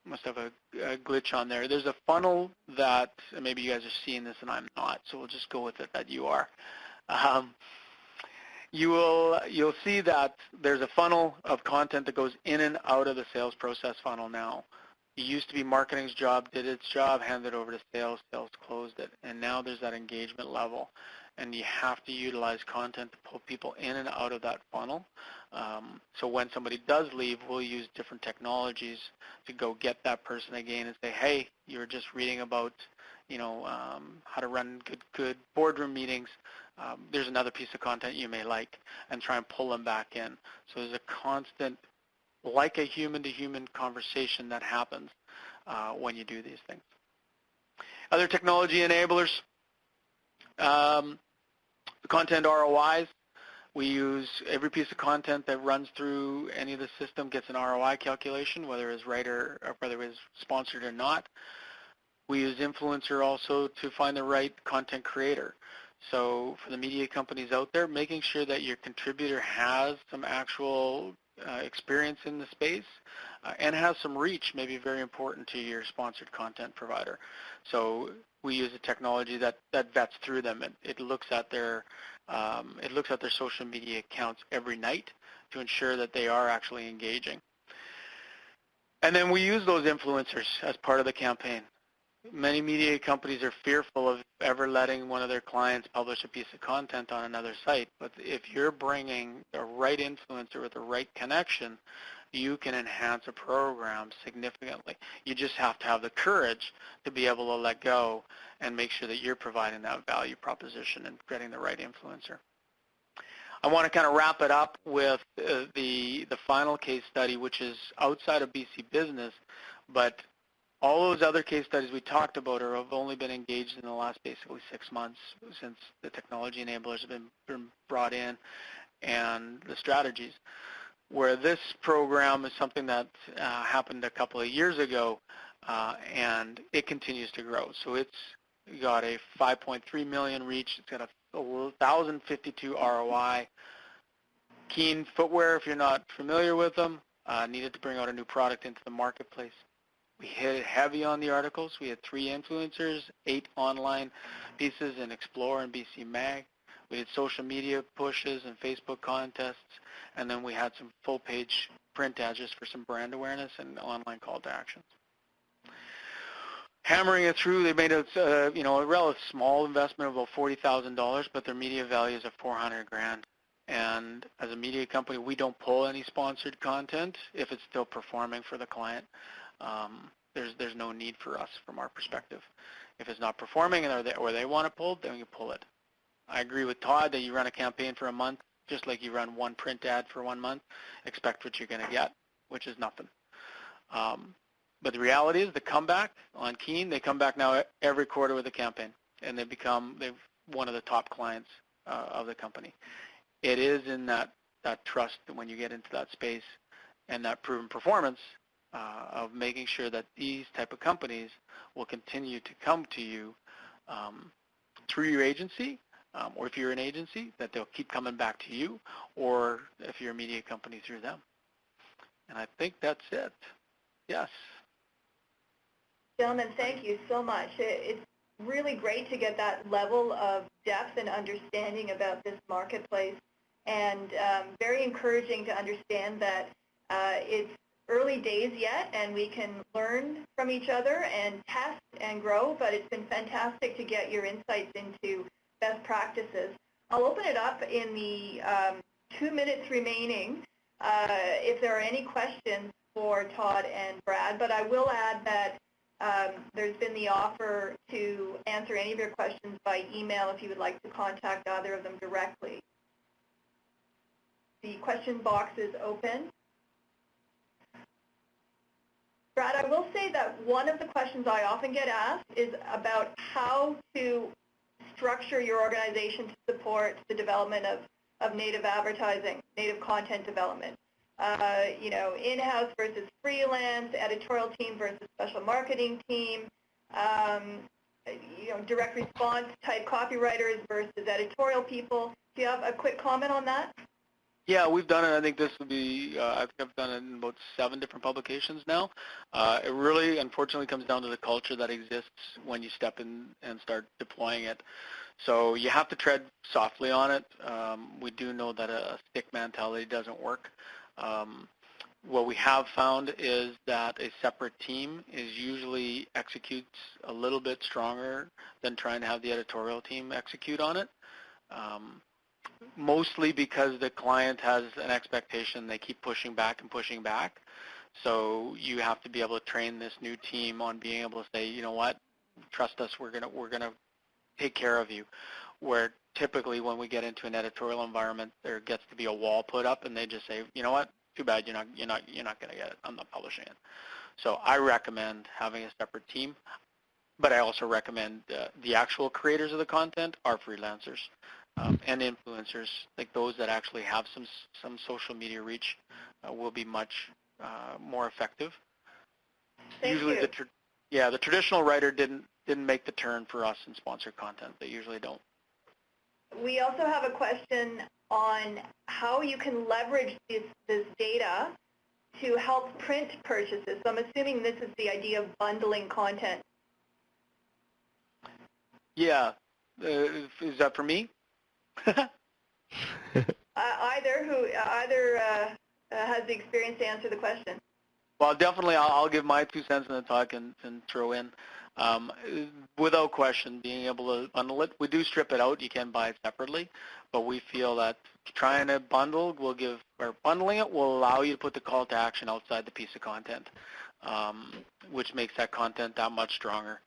must have a glitch on there. There's a funnel that, maybe you guys are seeing this and I'm not, so we'll just go with it that you are. You'll see that there's a funnel of content that goes in and out of the sales process funnel now. It used to be marketing's job, did its job, handed over to sales, sales closed it, and now there's that engagement level, and you have to utilize content to pull people in and out of that funnel. So when somebody does leave, we'll use different technologies to go get that person again and say, hey, you were just reading about, how to run good boardroom meetings. There's another piece of content you may like, and try and pull them back in. So there's a constant, like a human-to-human conversation that happens when you do these things. Other technology enablers, content ROIs. We use every piece of content that runs through any of the system gets an ROI calculation, whether it's right or whether it's sponsored or not. We use influencer also to find the right content creator. So for the media companies out there, making sure that your contributor has some actual experience in the space and has some reach may be very important to your sponsored content provider. So we use a technology that vets through them. It looks at their social media accounts every night to ensure that they are actually engaging. And then we use those influencers as part of the campaign. Many media companies are fearful of ever letting one of their clients publish a piece of content on another site, but if you're bringing the right influencer with the right connection, you can enhance a program significantly. You just have to have the courage to be able to let go and make sure that you're providing that value proposition and getting the right influencer. I want to kind of wrap it up with the final case study, which is outside of BC Business, but all those other case studies we talked about have only been engaged in the last basically 6 months since the technology enablers have been brought in and the strategies. Where this program is something that happened a couple of years ago and it continues to grow. So it's got a 5.3 million reach, it's got a 1,052 ROI. Keen Footwear, if you're not familiar with them, needed to bring out a new product into the marketplace. We hit it heavy on the articles. We had 3 influencers, 8 online pieces in Explore and BC Mag. We did social media pushes and Facebook contests, and then we had some full-page print ads just for some brand awareness and online call to actions. Hammering it through, they made a relatively small investment of about $40,000, but their media value is at $400,000. And as a media company, we don't pull any sponsored content if it's still performing for the client. There's no need for us from our perspective. If it's not performing or they want it pulled, then you pull it. I agree with Todd that you run a campaign for a month, just like you run one print ad for 1 month, expect what you're going to get, which is nothing. But the reality is the comeback on Keen, they come back now every quarter with a campaign, and they've one of the top clients of the company. It is in that trust when you get into that space and that proven performance of making sure that these type of companies will continue to come to you through your agency, or if you're an agency, that they'll keep coming back to you, or if you're a media company, through them. And I think that's it. Yes. Gentlemen, thank you so much. It's really great to get that level of depth and understanding about this marketplace, and very encouraging to understand that it's early days yet, and we can learn from each other and test and grow, but it's been fantastic to get your insights into best practices. I'll open it up in the 2 minutes remaining if there are any questions for Todd and Brad, but I will add that there's been the offer to answer any of your questions by email if you would like to contact either of them directly. The question box is open. Brad, I will say that one of the questions I often get asked is about how to structure your organization to support the development of native advertising, native content development. In-house versus freelance, editorial team versus special marketing team, direct response type copywriters versus editorial people. Do you have a quick comment on that? Yeah, we've done it. I think this will be, I think I've done it in about 7 different publications now. It really, unfortunately, comes down to the culture that exists when you step in and start deploying it. So you have to tread softly on it. We do know that a stick mentality doesn't work. What we have found is that a separate team usually executes a little bit stronger than trying to have the editorial team execute on it. Mostly because the client has an expectation, they keep pushing back and pushing back. So you have to be able to train this new team on being able to say, you know what, trust us, we're gonna take care of you. Where typically when we get into an editorial environment, there gets to be a wall put up, and they just say, you know what, too bad, you're not gonna get it. I'm not publishing it. So I recommend having a separate team, but I also recommend the actual creators of the content are freelancers. And influencers, like those that actually have some social media reach, will be much more effective. Usually, the traditional writer didn't make the turn for us in sponsored content. They usually don't. We also have a question on how you can leverage this data to help print purchases. So I'm assuming this is the idea of bundling content. Yeah, is that for me? Either has the experience to answer the question. Well, definitely, I'll give my 2 cents and then Todd can throw in. Without question, being able to bundle it, we do strip it out. You can buy it separately, but we feel that trying to bundle bundling it will allow you to put the call to action outside the piece of content, which makes that content that much stronger.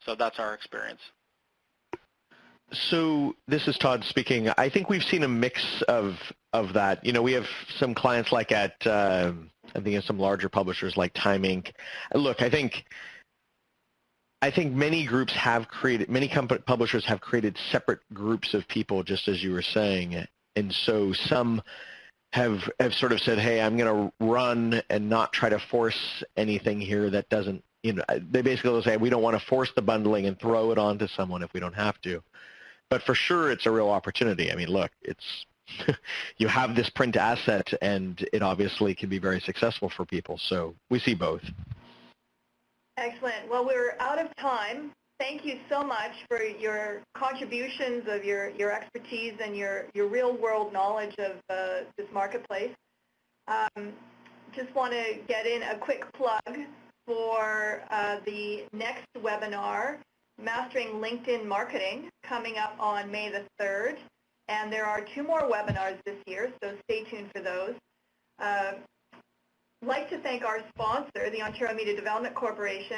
So that's our experience. So this is Todd speaking. I think we've seen a mix of that. You know, we have some clients like at, I think some larger publishers like Time Inc. Look, I think many groups have created, publishers have created separate groups of people, just as you were saying. And so some have sort of said, hey, I'm going to run and not try to force anything here that doesn't, you know, they basically will say, we don't want to force the bundling and throw it onto someone if we don't have to. But for sure, it's a real opportunity. I mean, look, it's you have this print asset, and it obviously can be very successful for people. So we see both. Excellent. Well, we're out of time. Thank you so much for your contributions of your expertise and your real-world knowledge of this marketplace. Just want to get in a quick plug for the next webinar, Mastering LinkedIn Marketing, coming up on May the 3rd. And there are 2 more webinars this year, so stay tuned for those. I'd like to thank our sponsor, the Ontario Media Development Corporation,